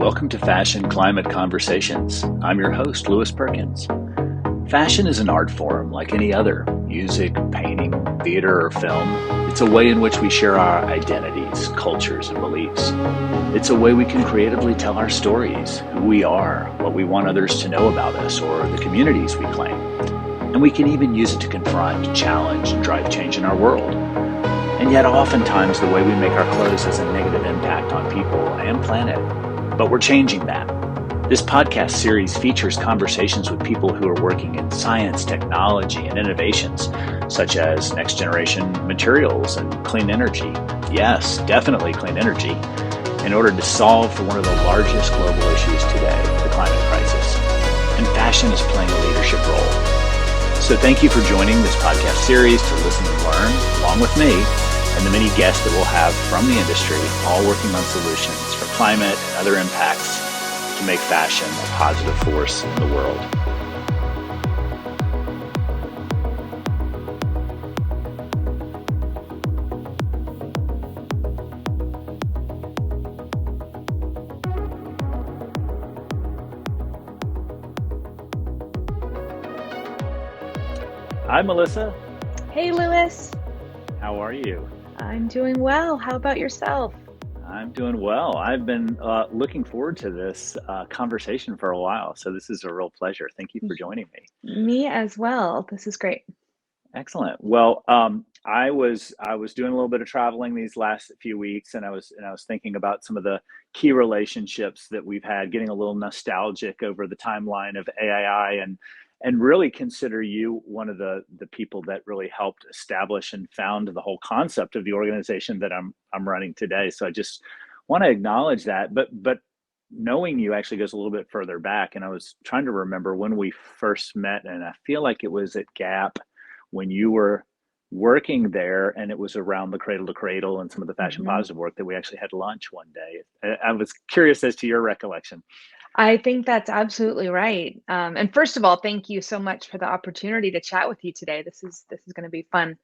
Welcome to Fashion Climate Conversations. I'm your host, Louis Perkins. Fashion is an art form like any other: music, painting, theater, or film. It's a way in which we share our identities, cultures, and beliefs. It's a way we can creatively tell our stories, who we are, what we want others to know about us, or the communities we claim. And we can even use it to confront, challenge, and drive change in our world. And yet oftentimes the way we make our clothes has a negative impact on people and planet. But we're changing that. This podcast series features conversations with people who are working in science, technology, and innovations, such as next generation materials and clean energy. Yes, definitely clean energy, in order to solve for one of the largest global issues today, the climate crisis. And fashion is playing a leadership role. So thank you for joining this podcast series to listen and learn, along with me, and the many guests that we'll have from the industry, all working on solutions for climate and other impacts to make fashion a positive force in the world. Hi, Melissa. Hey, Louis. How are you? I'm doing well. How about yourself? I'm doing well. I've been looking forward to this conversation for a while, so this is a real pleasure. Thank you for joining me. Me as well. This is great. Excellent. Well, I was doing a little bit of traveling these last few weeks, and I was thinking about some of the key relationships that we've had, getting a little nostalgic over the timeline of AII, and really consider you one of the people that really helped establish and found the whole concept of the organization that I'm running today. So I just want to acknowledge that. But knowing you actually goes a little bit further back, and I was trying to remember when we first met, and I feel like it was at Gap when you were working there, and it was around the Cradle to Cradle and some of the fashion positive work that we actually had lunch one day. I was curious as to your recollection. I think that's absolutely right. And first of all, thank you so much for the opportunity to chat with you today. This is going to be fun.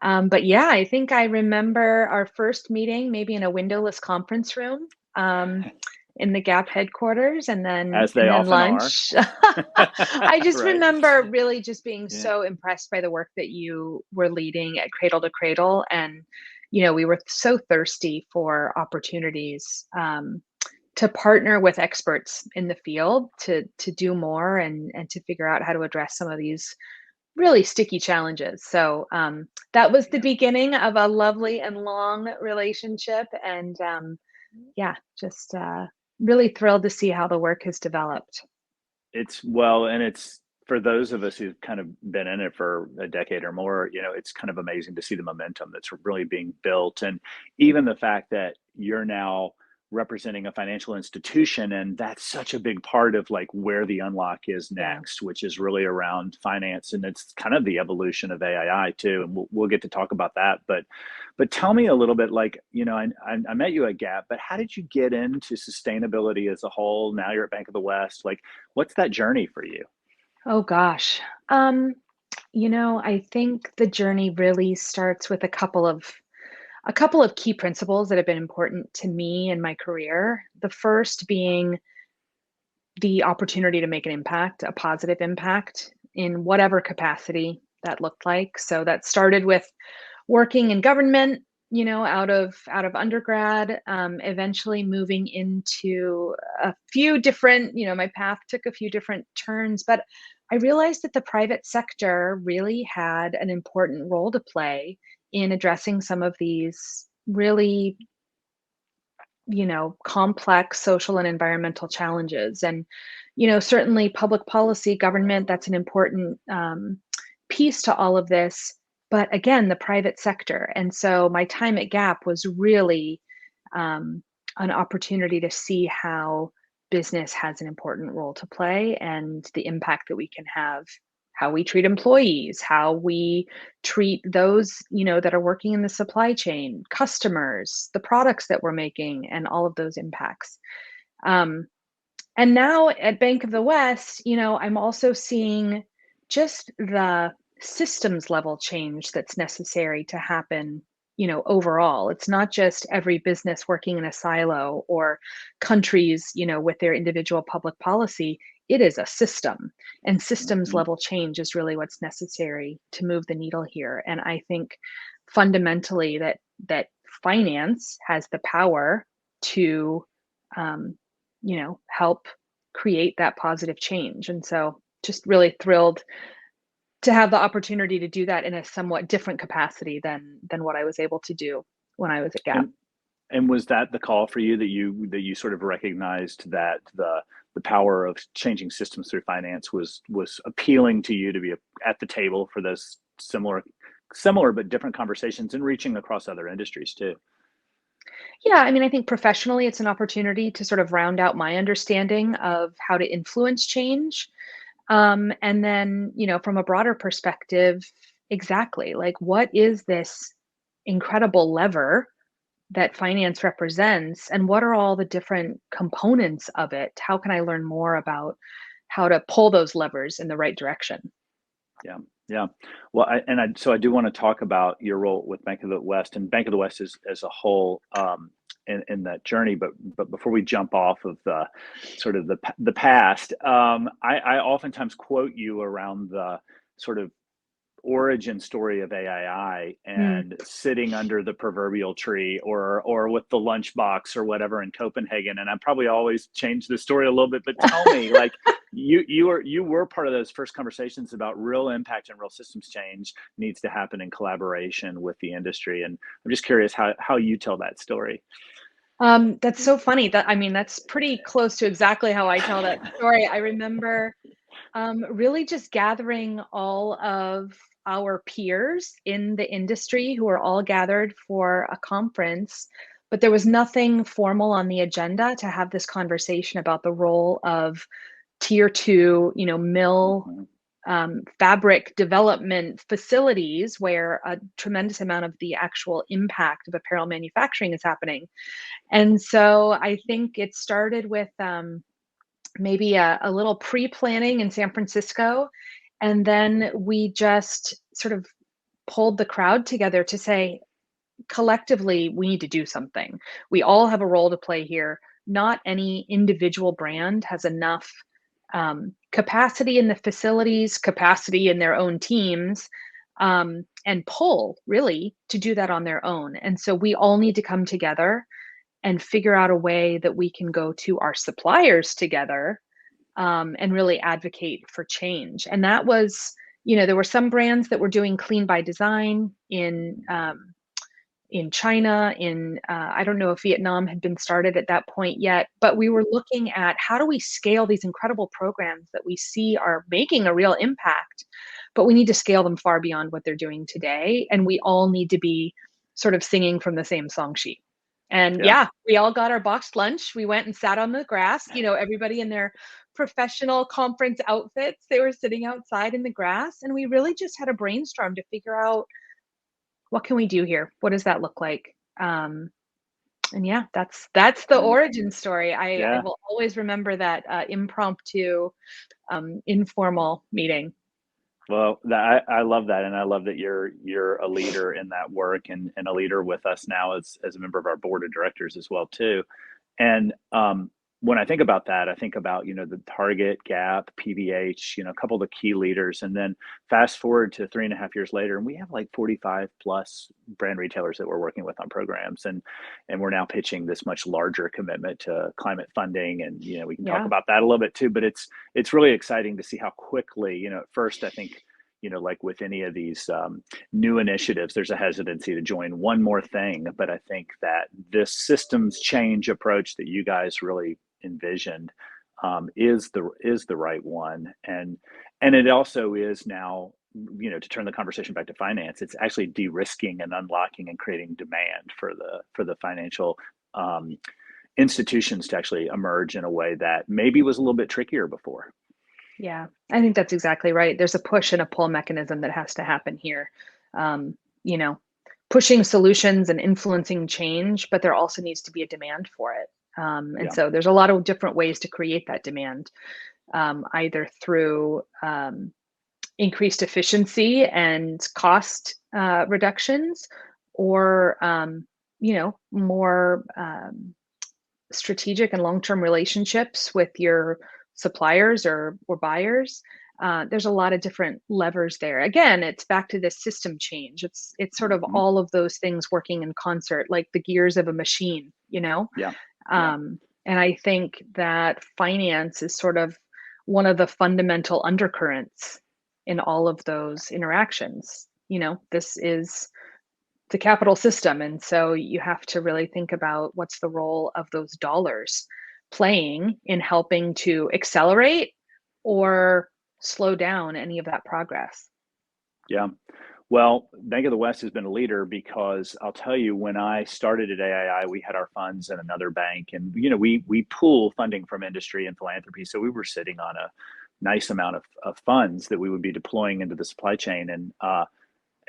But yeah, I think I remember our first meeting, maybe in a windowless conference room, in the Gap headquarters, and then As they often lunch. I just Right. remember really just being so impressed by the work that you were leading at Cradle to Cradle, and we were so thirsty for opportunities to partner with experts in the field to do more and to figure out how to address some of these really sticky challenges. So that was the beginning of a lovely and long relationship, and just really thrilled to see how the work has developed. It's for those of us who've kind of been in it for a decade or more, it's kind of amazing to see the momentum that's really being built. And even the fact that you're now representing a financial institution, and that's such a big part of like where the unlock is next, which is really around finance, and it's kind of the evolution of AII too, and we'll get to talk about that. But tell me a little bit, like, I met you at Gap, but how did you get into sustainability as a whole? Now you're at Bank of the West. Like, what's that journey for you? Oh gosh. I think the journey really starts with a couple of key principles that have been important to me in my career. The first being the opportunity to make an impact, a positive impact in whatever capacity that looked like. So that started with working in government, out of undergrad, eventually moving into a few different, my path took a few different turns, but I realized that the private sector really had an important role to play in addressing some of these really, complex social and environmental challenges. And, certainly public policy, government, that's an important piece to all of this. But again, the private sector. And so my time at Gap was really an opportunity to see how business has an important role to play and the impact that we can have, how we treat employees, how we treat those, that are working in the supply chain, customers, the products that we're making, and all of those impacts. And now at Bank of the West, I'm also seeing just the systems level change that's necessary to happen overall. It's not just every business working in a silo or countries, with their individual public policy. It is a system, and systems Mhm. level change is really what's necessary to move the needle here. And I think fundamentally that finance has the power to, um, help create that positive change. And so, just really thrilled to have the opportunity to do that in a somewhat different capacity than what I was able to do when I was at Gap. And and was that the call for you, that you sort of recognized that the power of changing systems through finance was appealing to you to be at the table for those similar but different conversations and reaching across other industries too? Yeah, I mean, I think professionally, it's an opportunity to sort of round out my understanding of how to influence change. And then, from a broader perspective, exactly like what is this incredible lever that finance represents, and what are all the different components of it? How can I learn more about how to pull those levers in the right direction? Yeah, yeah. Well, so I do want to talk about your role with Bank of the West and Bank of the West as a whole, in that journey. But before we jump off of the sort of the past, I oftentimes quote you around the sort of origin story of AII Mm. and sitting under the proverbial tree, or with the lunchbox or whatever in Copenhagen. And I probably always change the story a little bit, but tell me, like, you were part of those first conversations about real impact and real systems change needs to happen in collaboration with the industry. And I'm just curious how you tell that story. That's so funny. That I mean, that's pretty close to exactly how I tell that story. I remember really just gathering all of our peers in the industry who were all gathered for a conference, but there was nothing formal on the agenda to have this conversation about the role of tier two, mill Mhm. fabric development facilities where a tremendous amount of the actual impact of apparel manufacturing is happening. And so I think it started with maybe a little pre-planning in San Francisco. And then we just sort of pulled the crowd together to say, collectively, we need to do something. We all have a role to play here. Not any individual brand has enough capacity in the facilities, capacity in their own teams, and pull really to do that on their own. And so we all need to come together and figure out a way that we can go to our suppliers together, and really advocate for change. And that was, there were some brands that were doing clean by design in China, I don't know if Vietnam had been started at that point yet, but we were looking at how do we scale these incredible programs that we see are making a real impact, but we need to scale them far beyond what they're doing today. And we all need to be sort of singing from the same song sheet. And Yeah. yeah, we all got our boxed lunch. We went and sat on the grass, everybody in their professional conference outfits. They were sitting outside in the grass. And we really just had a brainstorm to figure out what can we do here? What does that look like? And yeah, that's the And origin story. I yeah. will always remember that impromptu, informal meeting. Well, I love that, and I love that you're a leader in that work, and a leader with us now as a member of our board of directors as well too. And when I think about that, I think about, the Target, Gap, PVH, a couple of the key leaders, and then fast forward to 3.5 years later, and we have like 45 plus brand retailers that we're working with on programs, and we're now pitching this much larger commitment to climate funding, and we can talk Yeah, about that a little bit too. But it's really exciting to see how quickly, at first I think, like with any of these new initiatives, there's a hesitancy to join one more thing. But I think that this systems change approach that you guys really envisioned, is the right one. And it also is now, to turn the conversation back to finance, it's actually de-risking and unlocking and creating demand for the financial institutions to actually emerge in a way that maybe was a little bit trickier before. yeah. I think that's exactly right. There's a push and a pull mechanism that has to happen here. You know, pushing solutions and influencing change, but there also needs to be a demand for it. And Yeah. so there's a lot of different ways to create that demand, either through increased efficiency and cost reductions, or more strategic and long-term relationships with your suppliers or buyers. There's a lot of different levers there. Again, it's back to this system change. It's sort of Mhm. all of those things working in concert, like the gears of a machine, Yeah. Yeah. Um, and I think that finance is sort of one of the fundamental undercurrents in all of those interactions. This is the capital system. And so you have to really think about what's the role of those dollars playing in helping to accelerate or slow down any of that progress. Yeah. Well, Bank of the West has been a leader because I'll tell you, when I started at AII, we had our funds in another bank, and we pool funding from industry and philanthropy. So we were sitting on a nice amount of funds that we would be deploying into the supply chain. And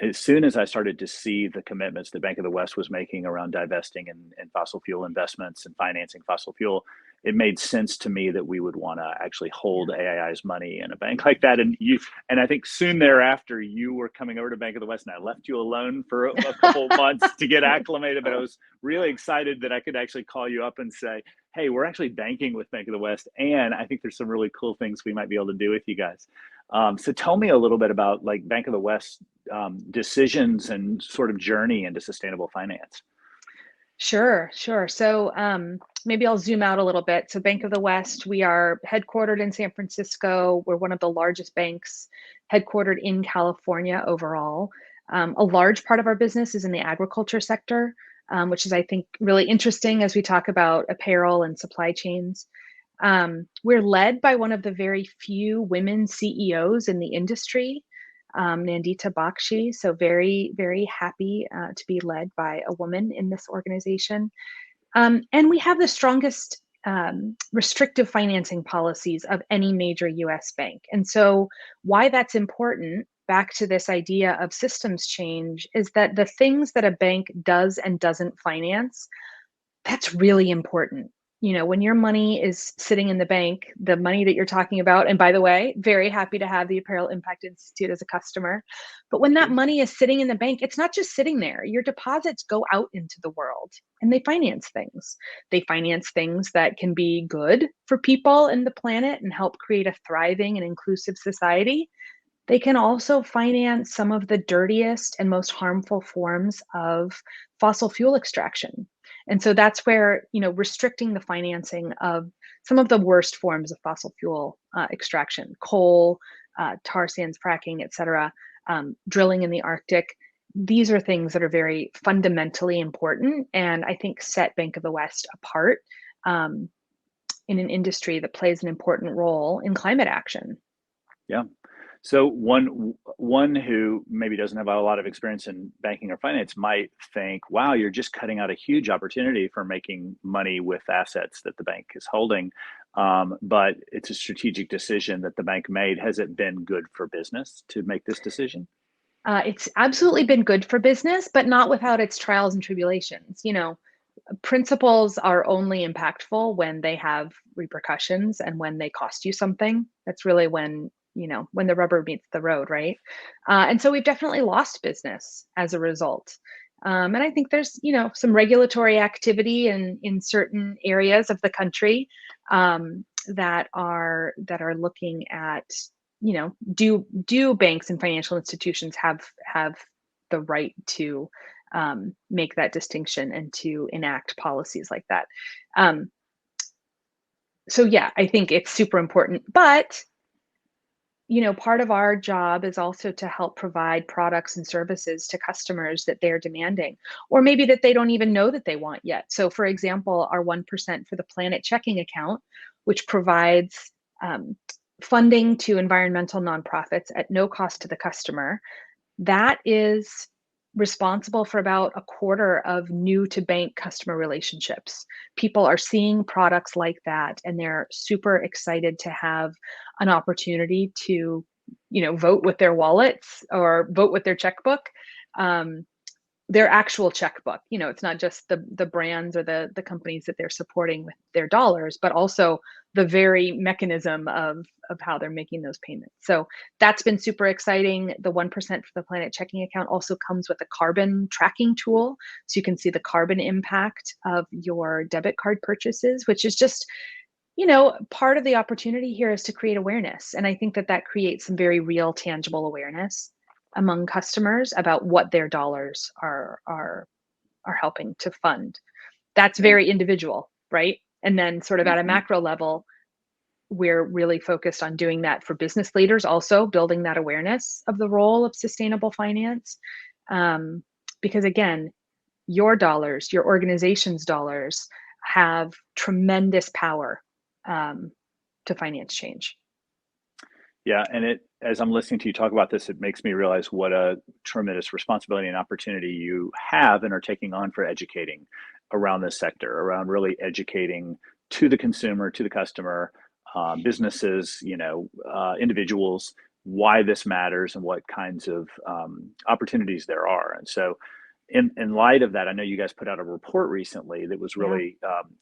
as soon as I started to see the commitments that Bank of the West was making around divesting in fossil fuel investments and financing fossil fuel, it made sense to me that we would want to actually hold Yeah. AII's money in a bank like that. And I think soon thereafter, you were coming over to Bank of the West, and I left you alone for a couple of months to get acclimated. But I was really excited that I could actually call you up and say, "Hey, we're actually banking with Bank of the West, and I think there's some really cool things we might be able to do with you guys." So tell me a little bit about like Bank of the West decisions and sort of journey into sustainable finance. Sure, sure. So maybe I'll zoom out a little bit. So, Bank of the West, we are headquartered in San Francisco. We're one of the largest banks headquartered in California overall. A large part of our business is in the agriculture sector, which is, I think, really interesting as we talk about apparel and supply chains. We're led by one of the very few women CEOs in the industry, Nandita Bakshi. So very, very happy to be led by a woman in this organization. And we have the strongest restrictive financing policies of any major US bank. And so, why that's important, back to this idea of systems change, is that the things that a bank does and doesn't finance, that's really important. When your money is sitting in the bank, the money that you're talking about, and by the way, very happy to have the Apparel Impact Institute as a customer. But when that Good. money is sitting in the bank, it's not just sitting there. Your deposits go out into the world and they finance things. They finance things that can be good for people and the planet and help create a thriving and inclusive society. They can also finance some of the dirtiest and most harmful forms of fossil fuel extraction. And so that's where, restricting the financing of some of the worst forms of fossil fuel extraction, coal, tar sands fracking, et cetera, drilling in the Arctic. These are things that are very fundamentally important and I think set Bank of the West apart um, in an industry that plays an important role in climate action. Yeah. So one who maybe doesn't have a lot of experience in banking or finance might think, "Wow, you're just cutting out a huge opportunity for making money with assets that the bank is holding." But it's a strategic decision that the bank made. Has it been good for business to make this decision? It's absolutely been good for business, but not without its trials and tribulations. Principles are only impactful when they have repercussions and when they cost you something. That's really when the rubber meets the road, right? And so we've definitely lost business as a result. And I think there's, some regulatory activity in certain areas of the country that are looking at, do banks and financial institutions have the right to make that distinction and to enact policies like that. Um, so yeah, I think it's super important. But part of our job is also to help provide products and services to customers that they're demanding, or maybe that they don't even know that they want yet. So, for example, our 1% for the Planet checking account, which provides um, funding to environmental nonprofits at no cost to the customer, that is responsible for about a quarter of new to bank customer relationships. People are seeing products like that and they're super excited to have an opportunity to, vote with their wallets or vote with their checkbook. Um, their actual checkbook. It's not just the brands or the companies that they're supporting with their dollars, but also the very mechanism of how they're making those payments. So that's been super exciting. The 1% for the Planet checking account also comes with a carbon tracking tool. So you can see the carbon impact of your debit card purchases, which is just, part of the opportunity here is to create awareness. And I think that that creates some very real, tangible awareness among customers about what their dollars are helping to fund. That's Yeah. very individual, right? And then sort of at a Hmm. macro level, we're really focused on doing that for business leaders, also building that awareness of the role of sustainable finance. Um, because again, your dollars, your organization's dollars have tremendous power um, to finance change. Yeah, and as I'm listening to you talk about this, it makes me realize what a tremendous responsibility and opportunity you have and are taking on for educating around this sector, around really educating to the consumer, to the customer, businesses, individuals, why this matters and what kinds of opportunities there are. And so, in light of that, I know you guys put out a report recently that was Yeah. really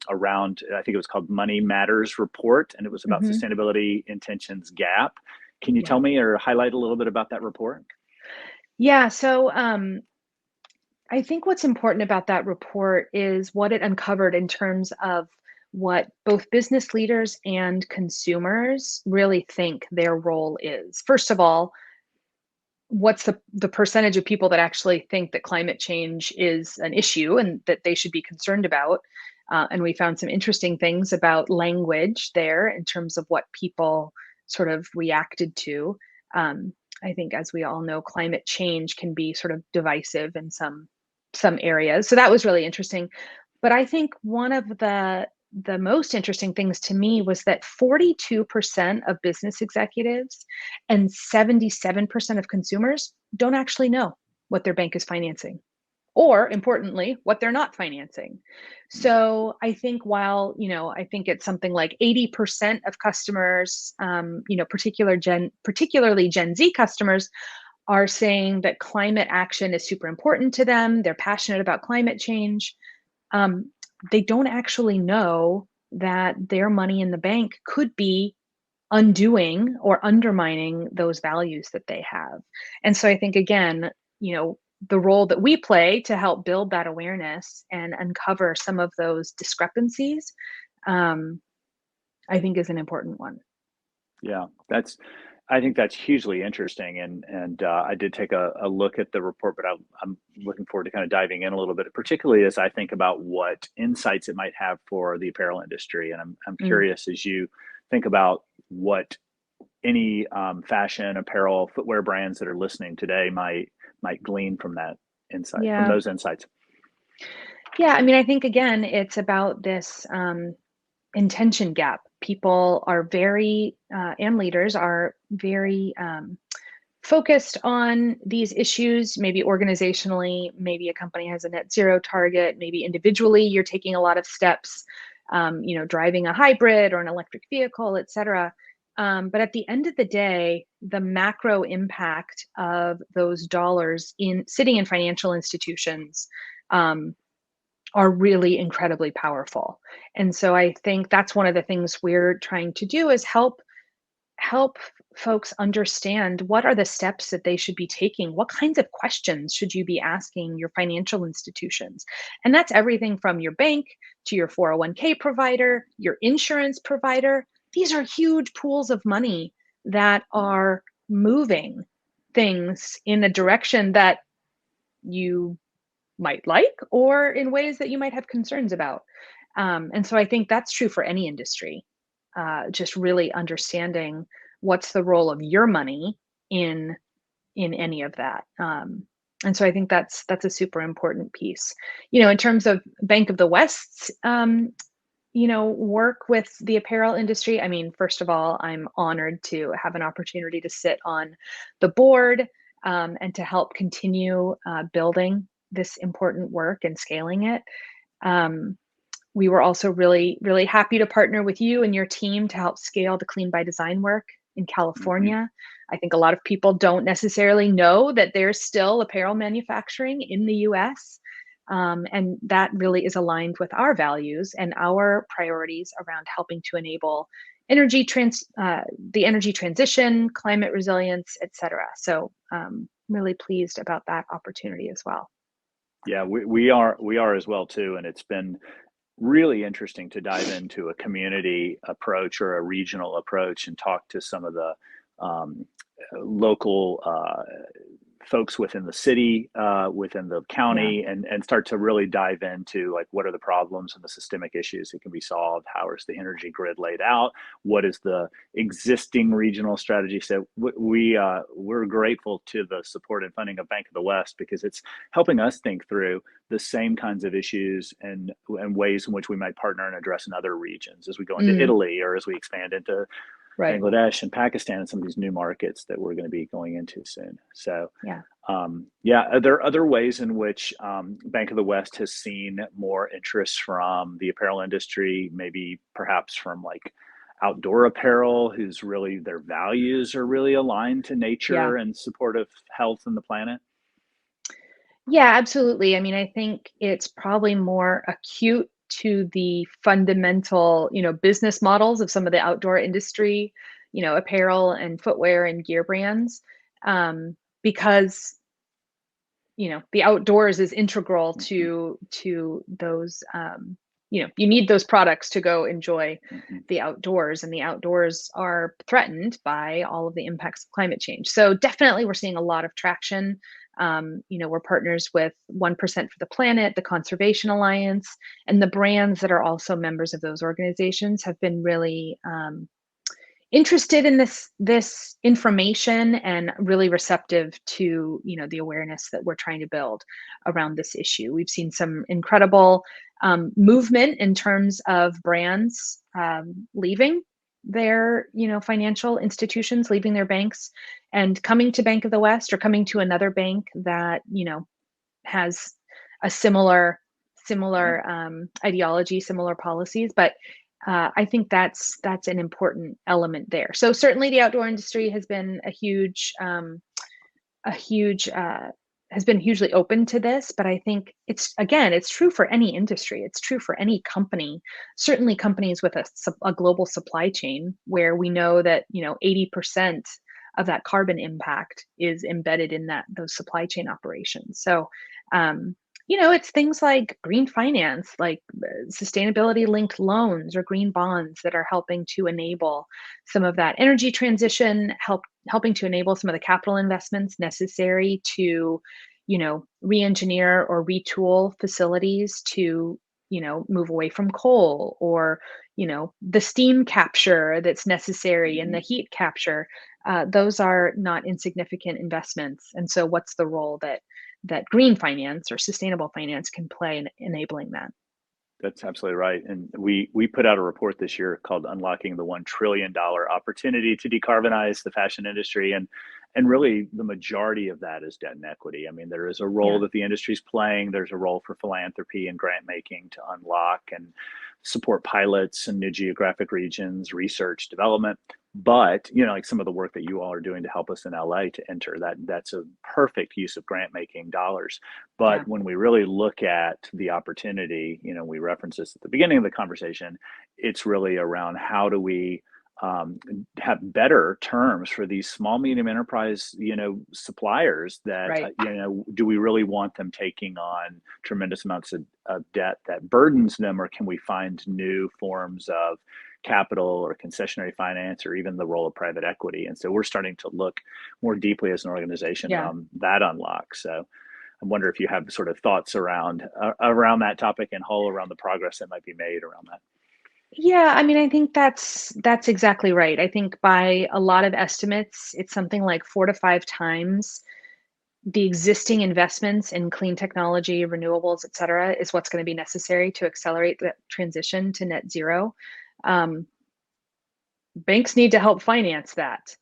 around, I think it was called Money Matters Report, and it was about Hmm. sustainability intentions gap. Can you Yeah. tell me or highlight a little bit about that report? Yeah. So I think what's important about that report is what it uncovered in terms of what both business leaders and consumers really think their role is. First of all, what's the percentage of people that actually think that climate change is an issue and that they should be concerned about? And we found some interesting things about language there in terms of what people sort of reacted to. Um, I think, as we all know, climate change can be sort of divisive in some areas. So that was really interesting. But I think one of the most interesting things to me was that 42% of business executives and 77% of consumers don't actually know what their bank is financing, or importantly, what they're not financing. So I think while, I think it's something like 80% of customers, particularly Gen Z customers, are saying that climate action is super important to them. They're passionate about climate change. um, they don't actually know that their money in the bank could be undoing or undermining those values that they have. And so I think, again, the role that we play to help build that awareness and uncover some of those discrepancies, um, I think is an important one. Yeah, I think that's hugely interesting, and I did take a look at the report, but I'm looking forward to kind of diving in a little bit, particularly as I think about what insights it might have for the apparel industry, and I'm Mm, curious as you think about what any fashion, apparel, footwear brands that are listening today might glean from from yeah. those insights. Yeah. I mean, I think, again, it's about this intention gap. People are very, and leaders are very focused on these issues, maybe organizationally, maybe a company has a net zero target, maybe individually you're taking a lot of steps, driving a hybrid or an electric vehicle, et cetera. But at the end of the day, the macro impact of those dollars in sitting in financial institutions um, are really incredibly powerful. And so I think that's one of the things we're trying to do is help folks understand what are the steps that they should be taking. What kinds of questions should you be asking your financial institutions? And that's everything from your bank to your 401k provider, your insurance provider. These are huge pools of money that are moving things in a direction that you might like or in ways that you might have concerns about. And so I think that's true for any industry. Just really understanding what's the role of your money in any of that. And so I think that's a super important piece. In terms of Bank of the West's work with the apparel industry. I mean, first of all, I'm honored to have an opportunity to sit on the board and to help continue building this important work and scaling it. Um, we were also really, really happy to partner with you and your team to help scale the Clean by Design work in Hmm. California. I think a lot of people don't necessarily know that there's still apparel manufacturing in the US. And that really is aligned with our values and our priorities around helping to enable energy the energy transition, climate resilience, et cetera. So really pleased about that opportunity as well. Yeah, we are as well too, and it's been really interesting to dive into a community approach or a regional approach and talk to some of the um, local folks within the city, within the Yeah. county, and start to really dive into like what are the problems and the systemic issues that can be solved. How is the energy grid laid out? What is the existing regional strategy? So we're grateful to the support and funding of Bank of the West because it's helping us think through the same kinds of issues and ways in which we might partner and address in other regions as we go into Mm, Italy or as we expand into right. Bangladesh and Pakistan and some of these new markets that we're going to be going into soon. So, Yeah. yeah, there are other ways in which Bank of the West has seen more interest from the apparel industry, maybe perhaps from like outdoor apparel, whose really their values are really aligned to Yeah. nature and support of health and the planet. Yeah, absolutely. I mean, I think it's probably more acute to the fundamental, business models of some of the outdoor industry, apparel and footwear and gear brands, because the outdoors is integral Hmm. to those. You need those products to go enjoy Hmm. the outdoors, and the outdoors are threatened by all of the impacts of climate change. So definitely, we're seeing a lot of traction. We're partners with 1% for the Planet, the Conservation Alliance, and the brands that are also members of those organizations have been really interested in this information and really receptive to the awareness that we're trying to build around this issue. We've seen some incredible movement in terms of brands leaving their financial institutions, leaving their banks and coming to Bank of the West or coming to another bank that has a Yeah. similar ideology, similar policies. But I think that's an important element there. So certainly, the outdoor industry has been a huge has been hugely open to this. But I think it's true for any industry. It's true for any company. Certainly, companies with a global supply chain where we know that 80% of that carbon impact is embedded in those supply chain operations. So um, it's things like green finance, like sustainability linked loans or green bonds that are helping to enable some of that energy transition, helping to enable some of the capital investments necessary to, re-engineer or retool facilities to, move away from coal, or, the steam capture that's necessary and the Hmm. heat capture. Those are not insignificant investments. And so what's the role that green finance or sustainable finance can play in enabling that? That's absolutely right. And we put out a report this year called Unlocking the $1 trillion Opportunity to Decarbonize the Fashion Industry. And really the majority of that is debt and equity. I mean, there is a role Yeah, that the industry is playing. There's a role for philanthropy and grant making to unlock and support pilots in new geographic regions, research, development. But like some of the work that you all are doing to help us in LA to enter that's a perfect use of grant making dollars. yeah, But when we really look at the opportunity, we referenced this at the beginning of the conversation, it's really around how do we have better terms for these small, medium enterprise, suppliers that, right. do we really want them taking on tremendous amounts of debt that burdens them, or can we find new forms of capital or concessionary finance or even the role of private equity? And so we're starting to look more deeply as an organization Yeah. around that unlock. So I wonder if you have sort of thoughts around that topic and whole around the progress that might be made around that. Yeah, I mean, I think that's exactly right. I think by a lot of estimates, it's something like 4 to 5 times the existing investments in clean technology, renewables, et cetera, is what's gonna be necessary to accelerate that transition to net zero. Um, Banks need to help finance that,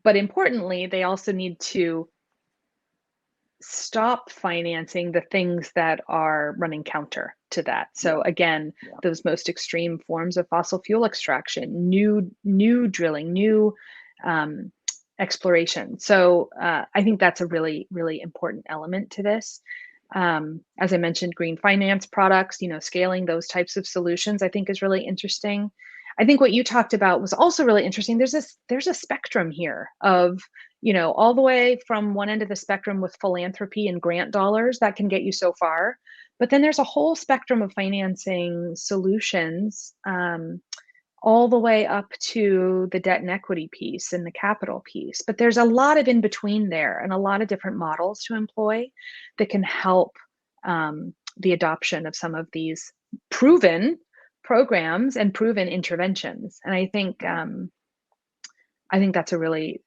but importantly, they also need to stop financing the things that are running counter to that. So Yeah. again, Yeah. those most extreme forms of fossil fuel extraction, new drilling, new um, exploration. So I think that's a really important element to this. As I mentioned, green finance products, scaling those types of solutions, I think is really interesting. I think what you talked about was also really interesting. There's a spectrum here of all the way from one end of the spectrum with philanthropy and grant dollars that can get you so far. But then there's a whole spectrum of financing solutions, all the way up to the debt and equity piece and the capital piece. But there's a lot of in between there and a lot of different models to employ that can help the adoption of some of these proven programs and proven interventions. And Right. I think that's a really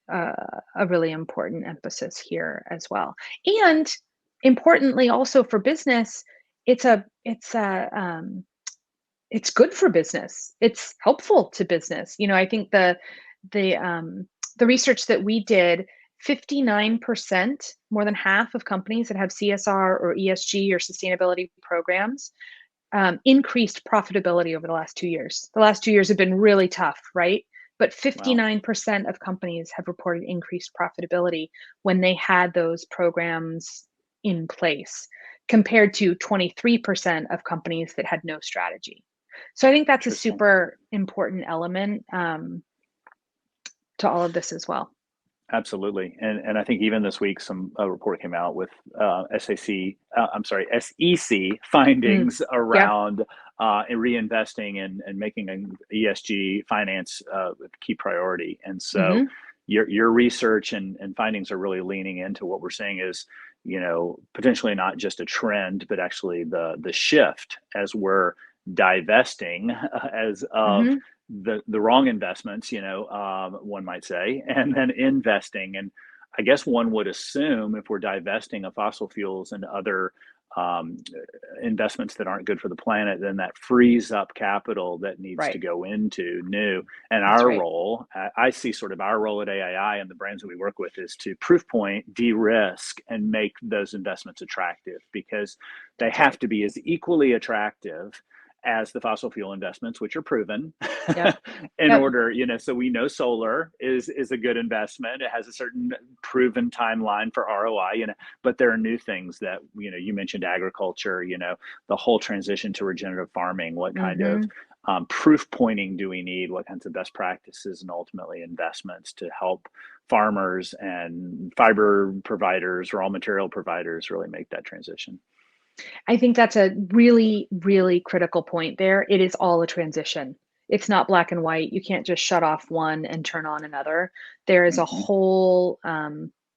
important emphasis here as well. And importantly, also for business, it's good for business. It's helpful to business. I think the the research that we did, 59%, more than half of companies that have CSR or ESG or sustainability programs increased profitability over the last 2 years. The last 2 years have been really tough, right? But Wow. 59% of companies have reported increased profitability when they had those programs in place, compared to 23% of companies that had no strategy. So I think that's a Interesting. super important element to all of this as well. Absolutely. And I think even this week, some a report came out with SEC Mm. findings Yeah. around reinvesting and making an ESG finance a key priority. And so Hmm. your research and findings are really leaning into what we're saying is, potentially not just a trend, but actually the shift as we're divesting as of Hmm. the wrong investments, one might say, and then investing. And I guess one would assume if we're divesting of fossil fuels and other um, investments that aren't good for the planet, then that frees up capital that needs to Right. go into new. And That's our right. role, I see sort of our role at AII and the brands that we work with is to proof point, de risk, and make those investments attractive because they That's have right. to be as equally attractive as the fossil fuel investments, which are proven, Yep. in Yep. order, so we know solar is a good investment. It has a certain proven timeline for ROI, but there are new things that, you mentioned agriculture, the whole transition to regenerative farming. What kind of Hmm. proof pointing do we need? What kinds of best practices and ultimately investments to help farmers and fiber providers, raw material providers really make that transition? I think that's a really critical point there. It is all a transition. It's not black and white. You can't just shut off one and turn on another. There is a Mm-hmm. whole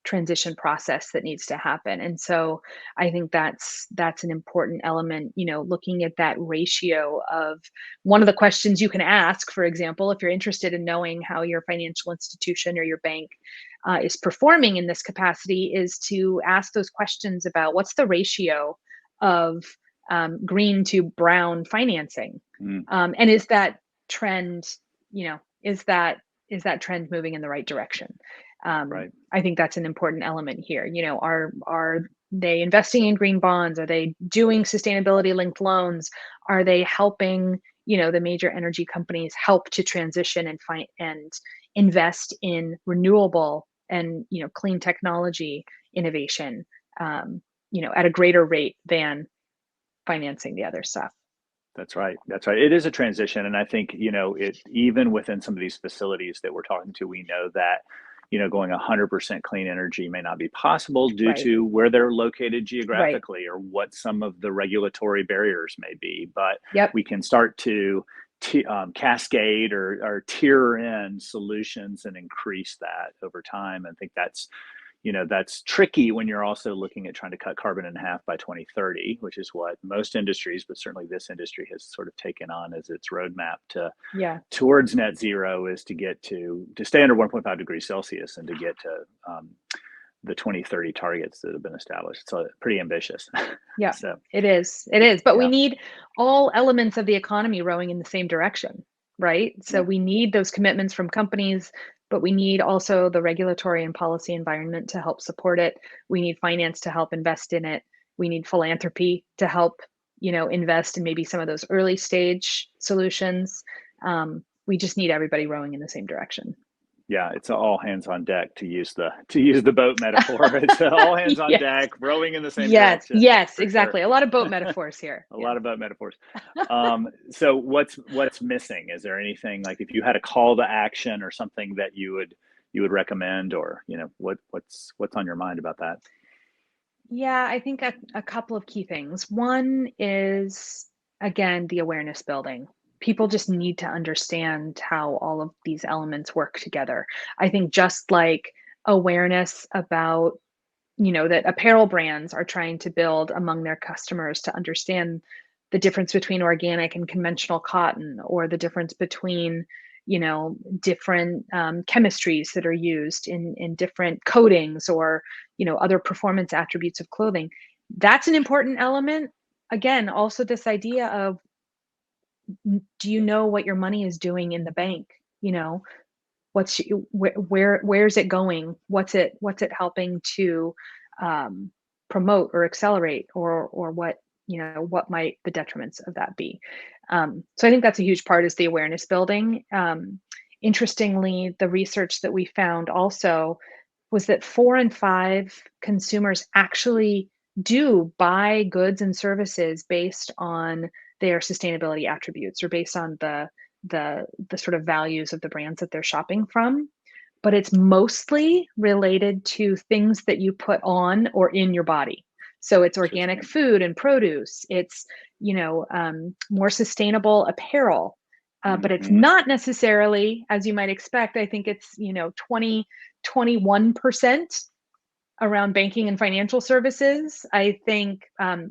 transition process that needs to happen. And so I think that's an important element, looking at that ratio of one of the questions you can ask, for example, if you're interested in knowing how your financial institution or your bank is performing in this capacity, is to ask those questions about what's the ratio of green to brown financing, Mm, and is that trend, you know, is that trend moving in the right direction? right. I think that's an important element here. Are they investing in green bonds? Are they doing sustainability linked loans? Are they helping the major energy companies help to transition and find and invest in renewable and clean technology innovation, at a greater rate than financing the other stuff. That's right. That's right. It is a transition. And I think, it even within some of these facilities that we're talking to, we know that, going 100% clean energy may not be possible due Right. to where they're located Right. geographically or what some of the regulatory barriers may be. But Yep. we can start to cascade or tier in solutions and increase that over time. I think that's tricky when you're also looking at trying to cut carbon in half by 2030, which is what most industries, but certainly this industry has sort of taken on as its roadmap to Yeah. towards net zero is to get to stay under 1.5 degrees Celsius and to get to the 2030 targets that have been established. So pretty ambitious. Yeah. So It is. It is. But we yeah, need all elements of the economy rowing in the same direction, right? So yeah, we need those commitments from companies, but we need also the regulatory and policy environment to help support it. We need finance to help invest in it. We need philanthropy to help, invest in maybe some of those early stage solutions. We just need everybody rowing in the same direction. Yeah, it's all hands on deck to use the boat metaphor. It's all hands on Yes. deck, rowing in the same Yes. direction Yes, for sure. exactly. A lot of boat metaphors here. A Yeah. lot of boat metaphors. So what's missing? Is there anything, like, if you had a call to action or something that you would recommend, or what's on your mind about that? Yeah, I think a couple of key things. One is, again, the awareness building. People just need to understand how all of these elements work together. I think just like awareness about, that apparel brands are trying to build among their customers to understand the difference between organic and conventional cotton, or the difference between, different chemistries that are used in different coatings, or, other performance attributes of clothing. That's an important element. Again, also this idea of, do you know what your money is doing in the bank? You know, where's it going? What's it helping to um, promote or accelerate, or what might the detriments of that be? So I think that's a huge part, is the awareness building. Interestingly, the research that we found also was that 4 in 5 consumers actually do buy goods and services based on their sustainability attributes, or based on the sort of values of the brands that they're shopping from. But it's mostly related to things that you put on or in your body. So it's organic Interesting. food and produce. It's, more sustainable apparel. But it's Hmm. not necessarily, as you might expect. I think it's, 21% around banking and financial services. I think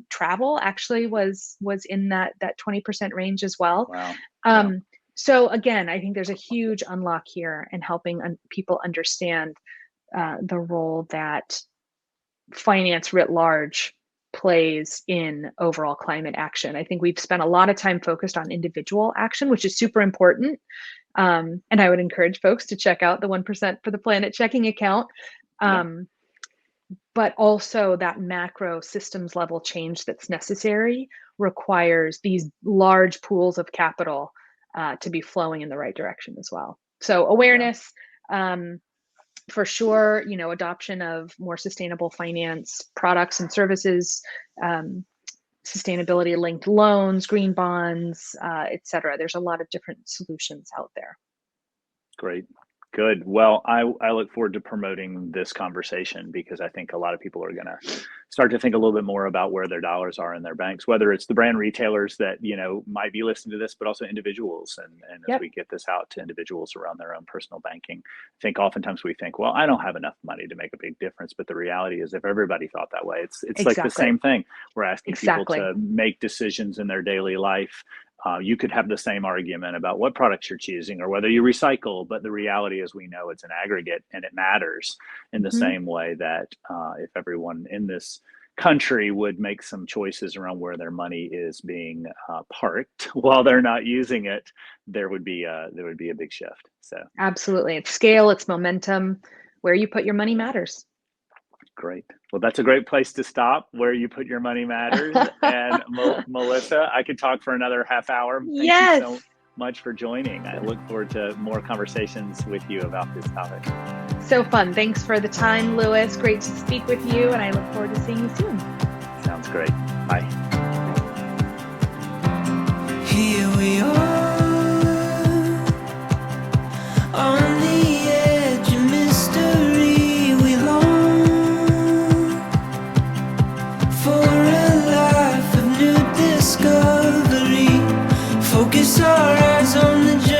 travel actually was in that 20% range as well. Wow. Yeah. Um, so again, I think there's a huge unlock here in helping people understand the role that finance writ large plays in overall climate action. I think we've spent a lot of time focused on individual action, which is super important. And I would encourage folks to check out the 1% for the Planet checking account. Yeah. Um, but also that macro systems level change that's necessary requires these large pools of capital to be flowing in the right direction as well. So Yeah. awareness, um, for sure, adoption of more sustainable finance products and services, um, sustainability linked loans, green bonds, et cetera. There's a lot of different solutions out there. Great. Good. Well, I look forward to promoting this conversation, because I think a lot of people are going to start to think a little bit more about where their dollars are in their banks, whether it's the brand retailers that, might be listening to this, but also individuals. And as Yep, we get this out to individuals around their own personal banking, I think oftentimes we think, well, I don't have enough money to make a big difference. But the reality is, if everybody thought that way, it's like the exactly. same thing. We're asking people Exactly. to make decisions in their daily life. You could have the same argument about what products you're choosing or whether you recycle, but the reality is, we know it's an aggregate, and it matters in the Mhm. same way that if everyone in this country would make some choices around where their money is being parked while they're not using it, there would be a big shift. So Absolutely. It's scale, it's momentum. Where you put your money matters. great. Well, that's a great place to stop. Where you put your money matters. And Melissa, I could talk for another half hour. Thank you Yes. so much for joining. I look forward to more conversations with you about this topic. So fun. Thanks for the time, Lewis. Great to speak with you, and I look forward to seeing you soon. Sounds great. Bye. Here we are on the edge of mystery. We long for a life of new discovery. Focus our eyes on the journey.